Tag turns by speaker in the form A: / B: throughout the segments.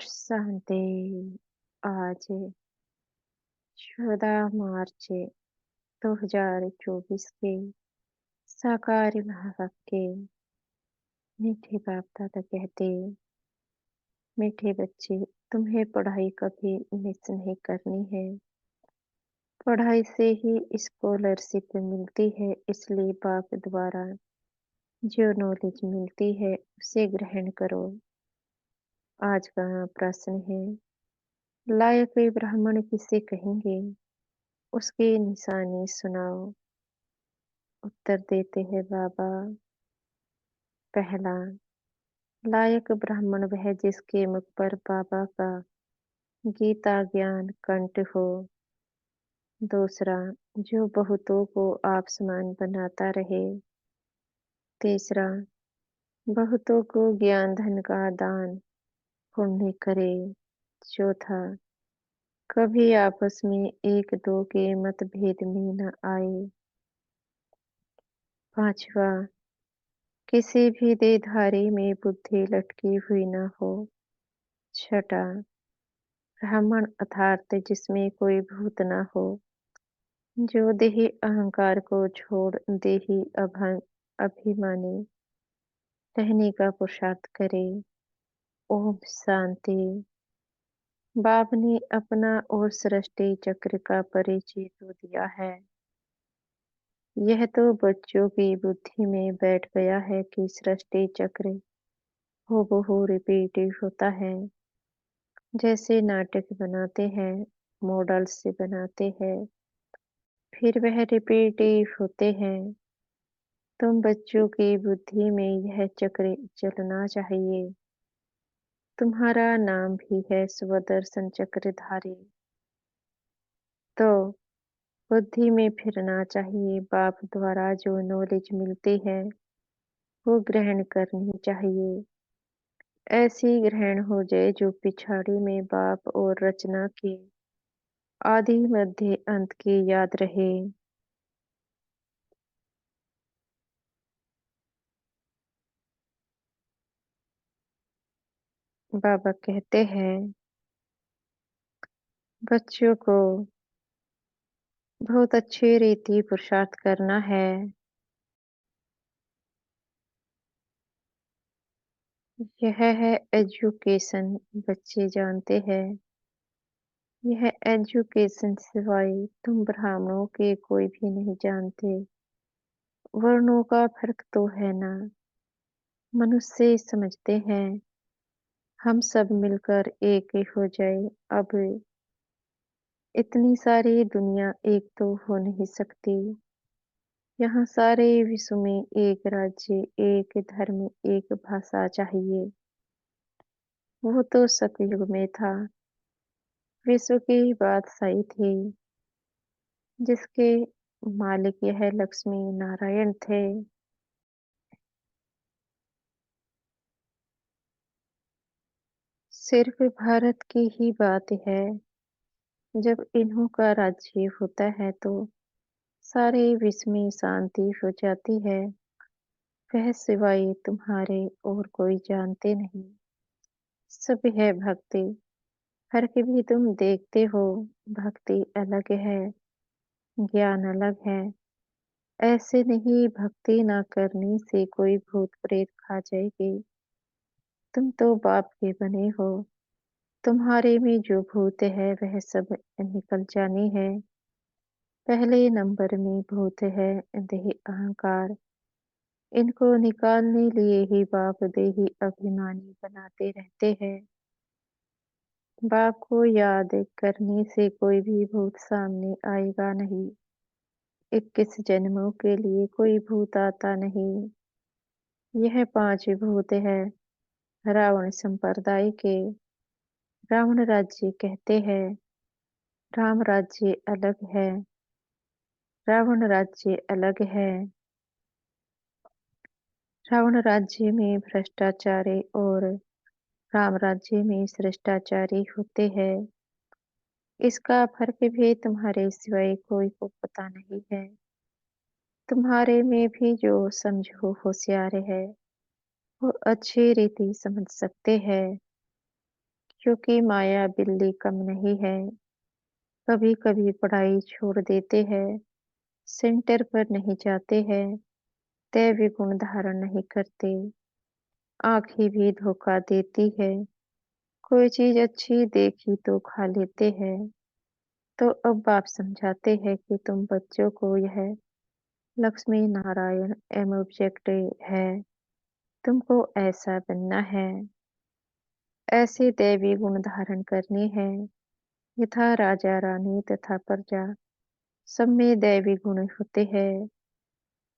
A: शांति। आज 14 मार्च 2024 के शाकाहारी महासप्ताह के मीठे बाप दादा कहते, मीठे बच्चे, तुम्हें पढ़ाई कभी मिस नहीं करनी है। पढ़ाई से ही स्कॉलरशिप मिलती है, इसलिए बाप द्वारा जो नॉलेज मिलती है उसे ग्रहण करो। आज का प्रश्न है, लायक ब्राह्मण किसे कहेंगे, उसकी निशानी सुनाओ। उत्तर देते हैं बाबा। पहला, लायक ब्राह्मण वह जिसके मुख पर बाबा का गीता ज्ञान कंठ हो। दूसरा, जो बहुतों को आप समान बनाता रहे। तीसरा, बहुतों को ज्ञान धन का दान पुण्य करे। चौथा, कभी आपस में एक दो के मतभेद में न आए। पांचवा, किसी भी देहधारी में बुद्धि लटकी हुई न हो। छठा, ब्राह्मण अर्थात जिसमें कोई भूत न हो, जो देही अहंकार को छोड़ देही अभिमानी रहने का पुरुषार्थ करे। ओम शांति। बाप ने अपना और सृष्टि चक्र का परिचय तो दिया है। यह तो बच्चों की बुद्धि में बैठ गया है कि सृष्टि चक्र हूबहू रिपीट होता है। जैसे नाटक बनाते हैं, मॉडल से बनाते हैं, फिर वह रिपीटिव होते हैं। तुम बच्चों की बुद्धि में यह चक्र चलना चाहिए। तुम्हारा नाम भी है स्वदर्शन चक्रधारी। तो बुद्धि में फिरना चाहिए। बाप द्वारा जो नॉलेज मिलती है वो ग्रहण करनी चाहिए। ऐसी ग्रहण हो जाए जो पिछाड़ी में बाप और रचना के आदि मध्य अंत की याद रहे। बाबा कहते हैं, बच्चों को बहुत अच्छी रीति पुरुषार्थ करना है। यह है एजुकेशन। बच्चे जानते हैं, यह एजुकेशन सिवाय तुम ब्राह्मणों के कोई भी नहीं जानते। वर्णों का फर्क तो है ना। मनुष्य समझते हैं हम सब मिलकर एक ही हो जाए। अब इतनी सारी दुनिया एक तो हो नहीं सकती। यहाँ सारे विश्व में एक राज्य, एक धर्म, एक भाषा चाहिए। वो तो सतयुग में था। विश्व की बादशाही थी, जिसके मालिक यह लक्ष्मी नारायण थे। सिर्फ भारत की ही बात है, जब इन्हों का राज्य होता है तो सारे विश्व में शांति हो जाती है। वह सिवाय तुम्हारे और कोई जानते नहीं। सब है भक्ति। फर्क भी तुम देखते हो। भक्ति अलग है, ज्ञान अलग है। ऐसे नहीं भक्ति ना करने से कोई भूत प्रेत खा जाएगी। तुम तो बाप के बने हो। तुम्हारे में जो भूत है वह सब निकल जाने है। पहले नंबर में भूत है देह अहंकार। इनको निकालने लिए ही बाप देही अभिमानी बनाते रहते हैं। बाप को याद करने से कोई भी भूत सामने आएगा नहीं। 21 जन्मों के लिए कोई भूत आता नहीं। यह 5 भूत है रावण संप्रदाय के। रावण राज्य कहते हैं, राम राज्य अलग है। रावण राज्य अलग है। रावण राज्य में भ्रष्टाचारी और राम राज्य में शिष्टाचारी होते हैं। इसका फर्क भी तुम्हारे सिवाय कोई को पता नहीं है। तुम्हारे में भी जो समझो होशियार है वो अच्छी रीति समझ सकते हैं। क्योंकि माया बिल्ली कम नहीं है। कभी कभी पढ़ाई छोड़ देते हैं, सेंटर पर नहीं जाते हैं, दैवी गुण धारण नहीं करते, आंखें भी धोखा देती है, कोई चीज अच्छी देखी तो खा लेते हैं। तो अब बाप समझाते हैं कि तुम बच्चों को यह लक्ष्मी नारायण एम ऑब्जेक्ट है, तुमको ऐसा बनना है, ऐसे दैवी गुण धारण करने हैं। यथा राजा रानी तथा प्रजा सब में दैवी गुण होते हैं,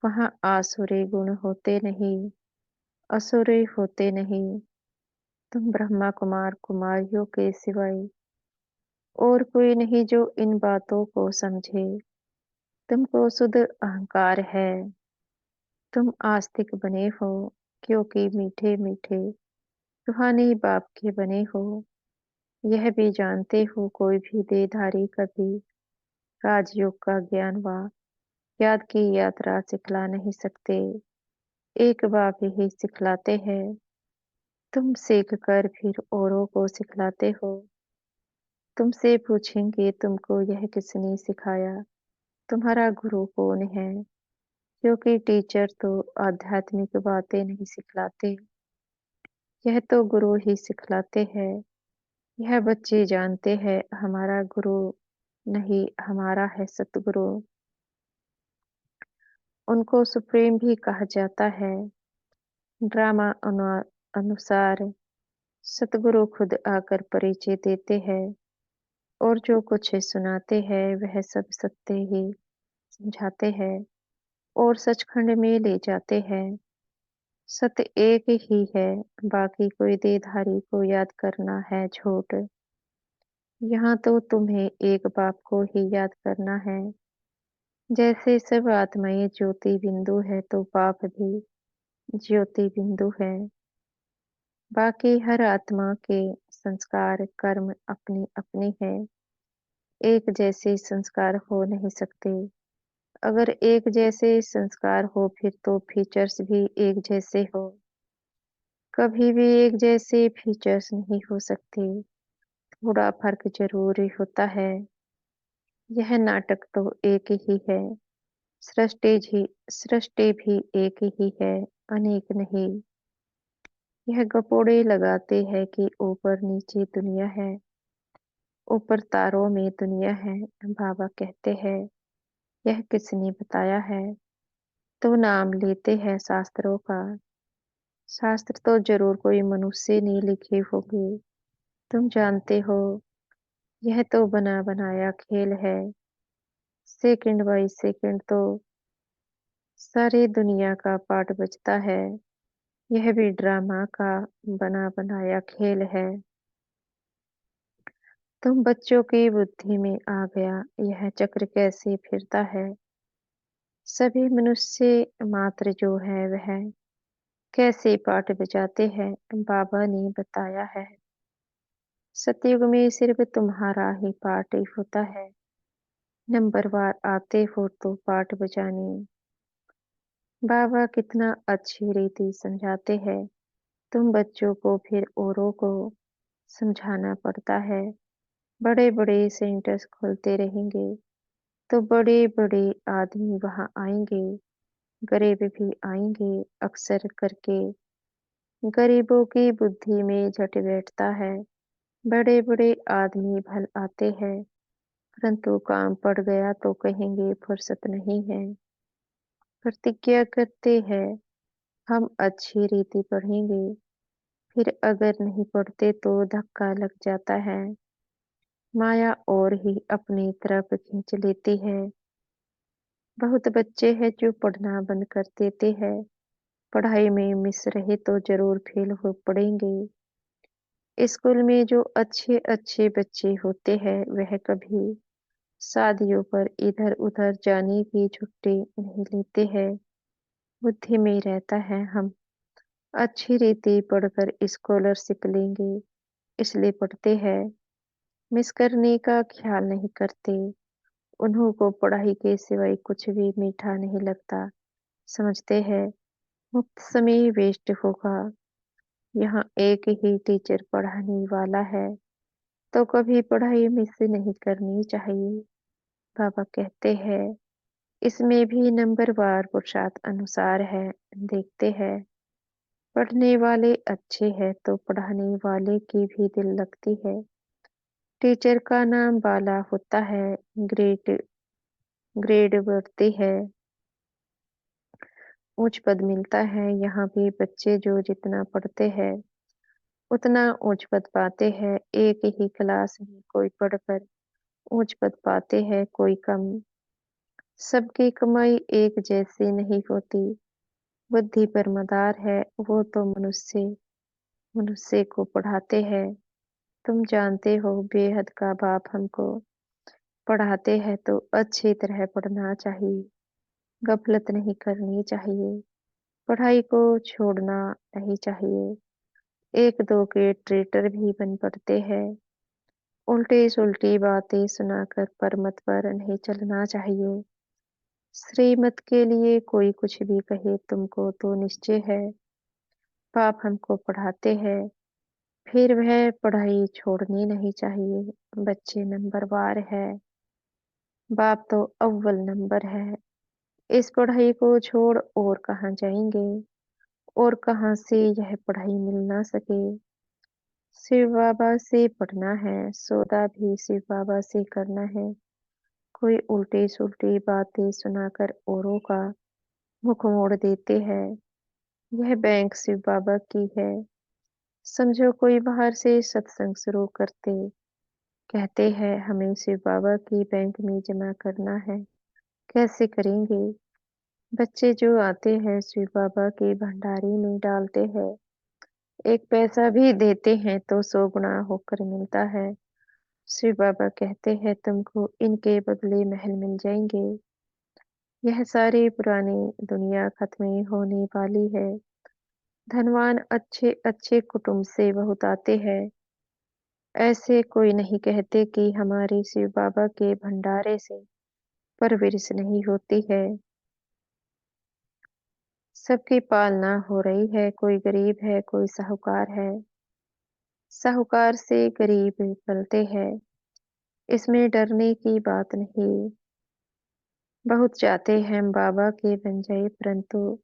A: वहाँ आसुरी गुण होते नहीं, असुरी होते नहीं। तुम ब्रह्मा कुमार कुमारियों के सिवाय और कोई नहीं जो इन बातों को समझे। तुमको शुद्ध अहंकार है, तुम आस्तिक बने हो, क्योंकि मीठे मीठे रूहानी बाप के बने हो। यह भी जानते हो कोई भी देहधारी कभी राजयोग का ज्ञान व याद की यात्रा सिखला नहीं सकते, एक बाप ही सिखलाते हैं। तुम सीख कर फिर औरों को सिखलाते हो। तुमसे पूछेंगे तुमको यह किसने सिखाया, तुम्हारा गुरु कौन है, क्योंकि टीचर तो आध्यात्मिक बातें नहीं सिखलाते, यह तो गुरु ही सिखलाते हैं। यह बच्चे जानते हैं हमारा गुरु नहीं, हमारा है सतगुरु। उनको सुप्रीम भी कहा जाता है। ड्रामा अनुसार सतगुरु खुद आकर परिचय देते हैं और जो कुछ सुनाते हैं वह सब सत्य ही समझाते हैं और सचखंड में ले जाते हैं। सत्य एक ही है, बाकी कोई देहधारी को याद करना है झूठ। यहाँ तो तुम्हें एक बाप को ही याद करना है। जैसे सब आत्माएं ज्योति बिंदु है तो बाप भी ज्योति बिंदु है। बाकी हर आत्मा के संस्कार कर्म अपनी अपनी है, एक जैसे संस्कार हो नहीं सकते। अगर एक जैसे संस्कार हो फिर तो फीचर्स भी एक जैसे हो, कभी भी एक जैसे फीचर्स नहीं हो सकते, थोड़ा फर्क जरूरी होता है। यह नाटक तो एक ही है, सृष्टि भी एक ही है, अनेक नहीं। यह गपोड़े लगाते हैं कि ऊपर नीचे दुनिया है, ऊपर तारों में दुनिया है। बाबा कहते हैं यह किसने बताया है, तो नाम लेते हैं शास्त्रों का। शास्त्र तो जरूर कोई मनुष्य ने लिखे होंगे, तुम जानते हो यह तो बना बनाया खेल है। सेकंड बाई सेकंड तो सारी दुनिया का पाठ बजता है, यह भी ड्रामा का बना बनाया खेल है। तुम बच्चों की बुद्धि में आ गया यह चक्र कैसे फिरता है। सभी मनुष्य मात्र जो है वह कैसे पाठ बजाते हैं, बाबा ने बताया है। सतयुग में सिर्फ तुम्हारा ही पाठ ही होता है, नंबरवार आते हो तो पाठ बजाने। बाबा कितना अच्छी रीति समझाते हैं, तुम बच्चों को फिर औरों को समझाना पड़ता है। बड़े बड़े सेंटर्स खोलते रहेंगे तो बड़े बड़े आदमी वहां आएंगे, गरीब भी आएंगे। अक्सर करके गरीबों की बुद्धि में झट बैठता है, बड़े बड़े आदमी भल आते हैं, परंतु काम पड़ गया तो कहेंगे फुर्सत नहीं है। प्रतिज्ञा करते हैं हम अच्छी रीति पढ़ेंगे, फिर अगर नहीं पढ़ते तो धक्का लग जाता है, माया और ही अपनी तरफ खींच लेती है। बहुत बच्चे हैं जो पढ़ना बंद कर देते हैं, पढ़ाई में मिस रहे तो जरूर फेल हो पड़ेंगे। स्कूल में जो अच्छे अच्छे बच्चे होते हैं वह कभी शादियों पर इधर उधर जाने की छुट्टी नहीं लेते हैं। बुद्धि में रहता है हम अच्छी रीति पढ़कर स्कॉलरशिप लेंगे, इसलिए पढ़ते हैं। मिस करने का ख्याल नहीं करते, उन्हों को पढ़ाई के सिवाय कुछ भी मीठा नहीं लगता। समझते हैं मुफ्त समय वेस्ट होगा, यहाँ एक ही टीचर पढ़ाने वाला है, तो कभी पढ़ाई मिस नहीं करनी चाहिए। बाबा कहते हैं इसमें भी नंबरवार पुरुषार्थ अनुसार है। देखते हैं पढ़ने वाले अच्छे हैं तो पढ़ाने वाले की भी दिल लगती है। टीचर का नाम बाला होता है। ग्रेड ग्रेड बढ़ती है। उच्च पद मिलता है। यहाँ भी बच्चे जो जितना पढ़ते हैं उतना उच्च पद पाते हैं। एक ही क्लास में कोई पढ़कर उच्च पद पाते हैं, कोई कम। सबकी कमाई एक जैसी नहीं होती। बुद्धि पर मदार है। वो तो मनुष्य मनुष्य को पढ़ाते हैं। तुम जानते हो बेहद का बाप हमको पढ़ाते हैं तो अच्छी तरह पढ़ना चाहिए। गफलत नहीं करनी चाहिए। पढ़ाई को छोड़ना नहीं चाहिए। एक दो के ट्रेटर भी बन पड़ते हैं। उल्टी सुलटी बातें सुनाकर परमत पर नहीं चलना चाहिए। श्रीमत के लिए कोई कुछ भी कहे तुमको तो निश्चय है बाप हमको पढ़ाते हैं। फिर वह पढ़ाई छोड़नी नहीं चाहिए। बच्चे नंबरवार है। बाप तो अव्वल नंबर है। इस पढ़ाई को छोड़ और कहाँ जाएंगे? और कहाँ से यह पढ़ाई मिल ना सके? शिव बाबा से पढ़ना है। सौदा भी शिव बाबा से करना है। कोई उल्टी सुल्टी बातें सुनाकर औरों का मुख मोड़ देते हैं। यह बैंक शिव बाबा की है। समझो कोई बाहर से सत्संग शुरू करते कहते हैं हमें शिव बाबा की बैंक में जमा करना है। कैसे करेंगे? बच्चे जो आते हैं शिव बाबा के भंडारी में डालते हैं। एक पैसा भी देते हैं तो 100 गुना होकर मिलता है। शिव बाबा कहते हैं तुमको इनके बदले महल मिल जाएंगे। यह सारी पुरानी दुनिया खत्म होने वाली है। धनवान अच्छे अच्छे कुटुंब से बहुत आते हैं। ऐसे कोई नहीं कहते कि हमारे शिव बाबा के भंडारे से परवरिश नहीं होती है। सबकी पालना हो रही है। कोई गरीब है, कोई साहूकार है। साहूकार से गरीब पलते हैं। इसमें डरने की बात नहीं। बहुत चाहते हैं हम बाबा के बन जाए परंतु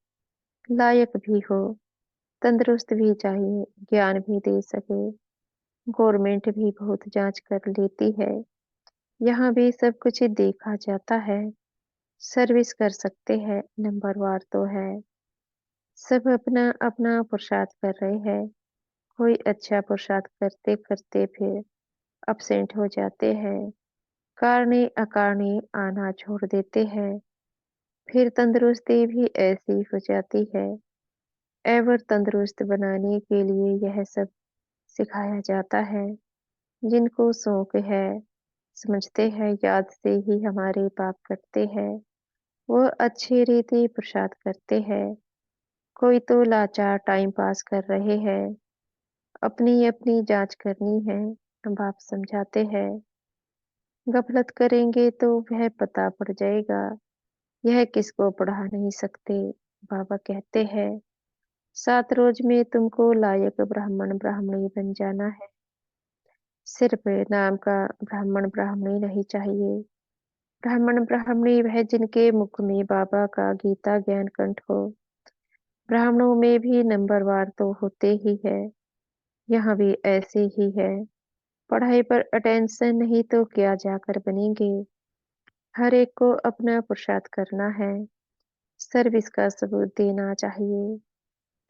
A: लायक भी हो, तंदुरुस्त भी चाहिए, ज्ञान भी दे सके। गवर्नमेंट भी बहुत जांच कर लेती है। यहाँ भी सब कुछ देखा जाता है। सर्विस कर सकते हैं, नंबरवार तो है। सब अपना अपना पुरुषार्थ कर रहे हैं। कोई अच्छा पुरुषार्थ करते करते फिर अपसेंट हो जाते हैं। कारणे अकारणे आना छोड़ देते हैं। फिर तंदुरुस्ती भी ऐसी हो जाती है। एवर तंदुरुस्त बनाने के लिए यह सब सिखाया जाता है। जिनको शौक है, समझते हैं याद से ही हमारे पाप कटते हैं, वो अच्छी रीति पुरुषार्थ करते हैं। कोई तो लाचार टाइम पास कर रहे हैं। अपनी अपनी जांच करनी है। बाप समझाते हैं गफलत करेंगे तो वह पता पड़ जाएगा। यह किसको पढ़ा नहीं सकते। बाबा कहते हैं 7 रोज में तुमको लायक ब्राह्मण ब्राह्मणी बन जाना है। सिर्फ नाम का ब्राह्मण ब्राह्मणी नहीं चाहिए। ब्राह्मण ब्राह्मणी वह जिनके मुख में बाबा का गीता ज्ञान कंठ हो। ब्राह्मणों में भी नंबरवार तो होते ही है। यहाँ भी ऐसे ही है। पढ़ाई पर अटेंशन नहीं तो क्या जाकर बनेंगे। हर एक को अपना पुरुषार्थ करना है। सर्विस का सबूत देना चाहिए।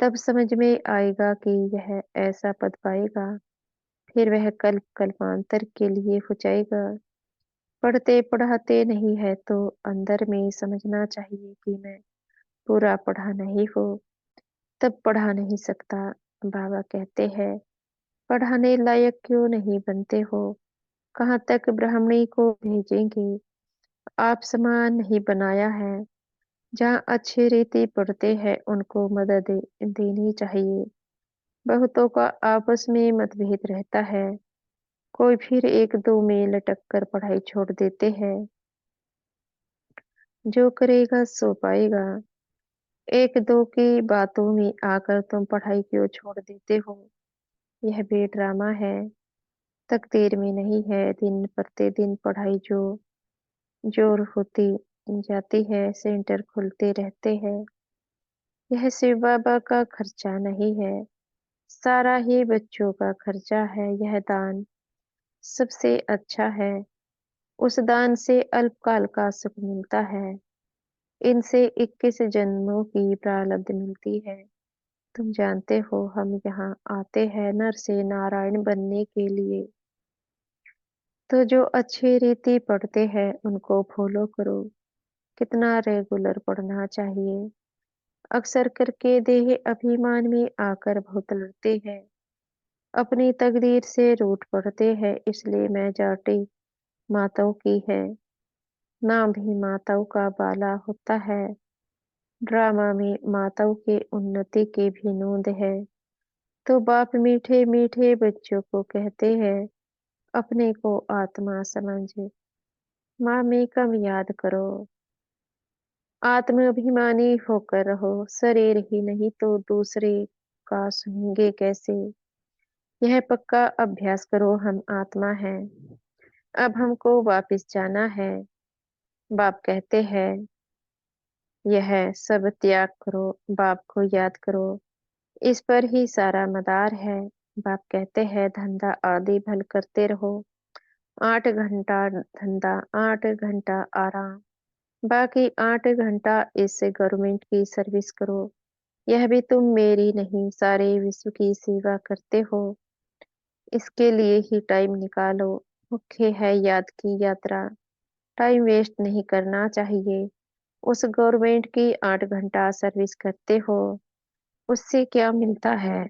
A: तब समझ में आएगा कि यह ऐसा पद पाएगा। फिर वह कल्प कल्पांतर के लिए हो जाएगा। पढ़ते पढ़ाते नहीं है तो अंदर में समझना चाहिए कि मैं पूरा पढ़ा नहीं हो, तब पढ़ा नहीं सकता। बाबा कहते हैं पढ़ाने लायक क्यों नहीं बनते हो? कहाँ तक ब्राह्मणी को भेजेंगे? आप समान नहीं बनाया है। जहाँ अच्छी रीति पढ़ते हैं उनको मदद देनी चाहिए। बहुतों का आपस में मतभेद रहता है। कोई फिर एक दो में लटक कर पढ़ाई छोड़ देते हैं। जो करेगा सो पाएगा। एक दो की बातों में आकर तुम पढ़ाई क्यों छोड़ देते हो? यह बेड्रामा है। तकदीर में नहीं है दिन प्रतिदिन पढ़ाई जो जोर होती जाती है, सेंटर खुलते रहते हैं। यह शिव बाबा का खर्चा नहीं है, सारा ही बच्चों का खर्चा है। यह दान सबसे अच्छा है, उस दान से अल्पकाल का सुख मिलता है। इनसे 21 जन्मों की प्रारब्ध मिलती है। तुम जानते हो हम यहाँ आते हैं नर से नारायण बनने के लिए। तो जो अच्छी रीति पढ़ते हैं उनको फॉलो करो। कितना रेगुलर पढ़ना चाहिए। अक्सर करके देह अभिमान में आकर बहुत लड़ते हैं, अपनी तकदीर से रूठ पड़ते हैं। इसलिए मैं जाटी माताओं की है, नाम भी माताओं का बाला होता है। ड्रामा में माताओं के उन्नति की भी नोंद है। तो बाप मीठे मीठे बच्चों को कहते हैं, अपने को आत्मा समझ माँ में कम याद करो। आत्माभिमानी होकर रहो, शरीर ही नहीं तो दूसरे का सुनेंगे कैसे। यह पक्का अभ्यास करो, हम आत्मा हैं, अब हमको वापिस जाना है। बाप कहते हैं यह सब त्याग करो, बाप को याद करो, इस पर ही सारा मदार है। बाप कहते हैं धंधा आदि भल करते रहो, 8 घंटा धंधा 8 घंटा आराम, बाकी 8 घंटा इससे गवर्नमेंट की सर्विस करो। यह भी तुम मेरी नहीं सारे विश्व की सेवा करते हो, इसके लिए ही टाइम निकालो। मुख्य है याद की यात्रा, टाइम वेस्ट नहीं करना चाहिए। उस गवर्नमेंट की 8 घंटा सर्विस करते हो, उससे क्या मिलता है?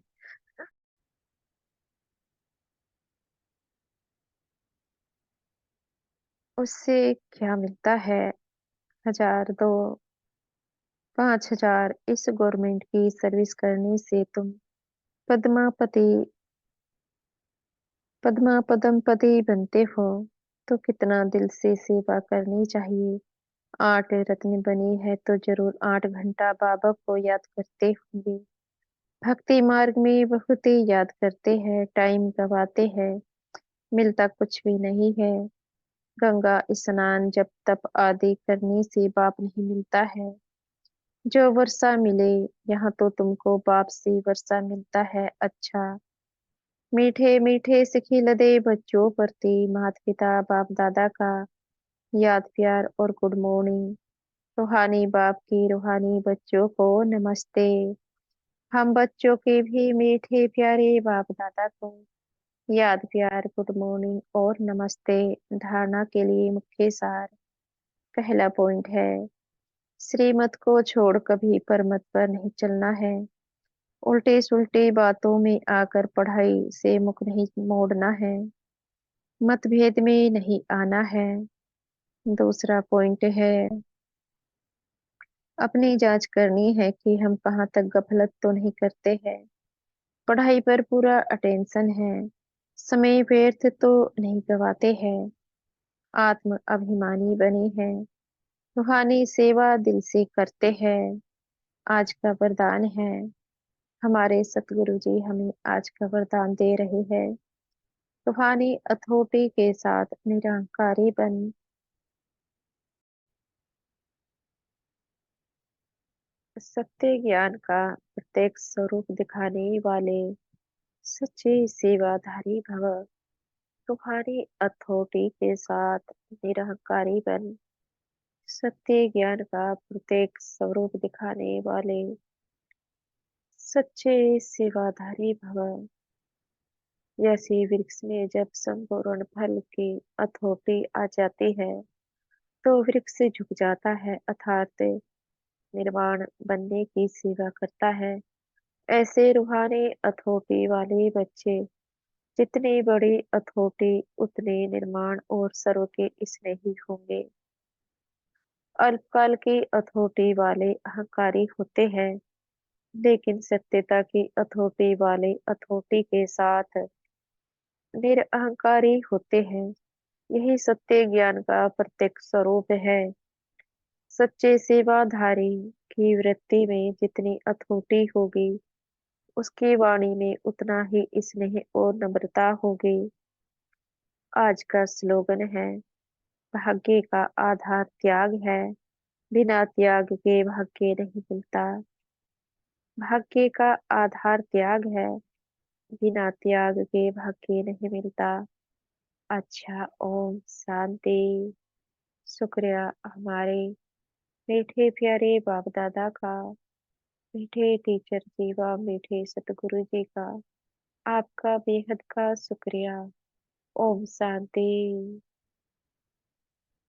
A: उससे क्या मिलता है? 1000 दो 5000। इस गवर्नमेंट की सर्विस करने से तुम पद्मापति पद्मपति बनते हो। तो कितना दिल से सेवा करनी चाहिए। 8 रत्न बनी है तो जरूर 8 घंटा बाबा को याद करते होंगे। भक्ति मार्ग में बहुत ही याद करते हैं, टाइम गवाते हैं, मिलता कुछ भी नहीं है। गंगा स्नान जप तप आदि करने से पाप नहीं मिलता है। जो वर्षा मिले, यहाँ तो तुमको पाप से वर्षा मिलता है। अच्छा, मीठे मीठे सिखिल दे बच्चों प्रति माता पिता बाप दादा का याद प्यार और गुड मॉर्निंग। रूहानी बाप की रूहानी बच्चों को नमस्ते। हम बच्चों के भी मीठे प्यारे बाप दादा को याद प्यार गुड मॉर्निंग और नमस्ते। धारणा के लिए मुख्य सार। पहला पॉइंट है, श्रीमत को छोड़ कभी परमत पर नहीं चलना है। उल्टे सुल्टे बातों में आकर पढ़ाई से मुख नहीं मोड़ना है। मतभेद में नहीं आना है। दूसरा पॉइंट है, अपनी जांच करनी है कि हम कहाँ तक गफलत तो नहीं करते हैं। पढ़ाई पर पूरा अटेंशन है, समय व्यर्थ तो नहीं गवाते हैं। आत्म अभिमानी बने हैं, रूहानी सेवा दिल से करते हैं। आज का वरदान है, हमारे सतगुरु जी हमें आज का वरदान दे रहे हैं। रूहानी अथॉरिटी के साथ निरंकारी बन सत्य ज्ञान का प्रत्येक स्वरूप दिखाने वाले सच्चे सेवाधारी भव। रूहानी अथॉरिटी के साथ निरंकारी बन सत्य ज्ञान का प्रत्येक स्वरूप दिखाने वाले सच्चे सेवाधारी भव। जैसे वृक्ष में जब संपूर्ण फल की अथॉरिटी आ जाती है तो वृक्ष झुक जाता है, अर्थात निर्वाण बनने की सेवा करता है। ऐसे रूहानी अथॉरिटी वाले बच्चे जितने बड़े अथॉरिटी उतने निर्माण और सर्व के स्नेही होंगे। अल्पकाल की अथॉरिटी वाले अहंकारी होते हैं, लेकिन सत्यता की अथॉरिटी वाले अथॉरिटी के साथ निरअहंकारी होते हैं। यही सत्य ज्ञान का प्रत्यक्ष स्वरूप है। सच्चे सेवाधारी की वृत्ति में जितनी अथॉरिटी होगी, उसकी वाणी में उतना ही स्नेह और नम्रता होगी। आज का स्लोगन है, भाग्य का आधार त्याग है, बिना त्याग के भाग्य नहीं मिलता। भाग्य का आधार त्याग है, बिना त्याग के भाग्य नहीं मिलता। अच्छा, ओम शांति। शुक्रिया हमारे मीठे प्यारे बाप दादा का, मीठे टीचर जी व मीठे सतगुरु जी का। आपका बेहद का शुक्रिया। ओम शांति।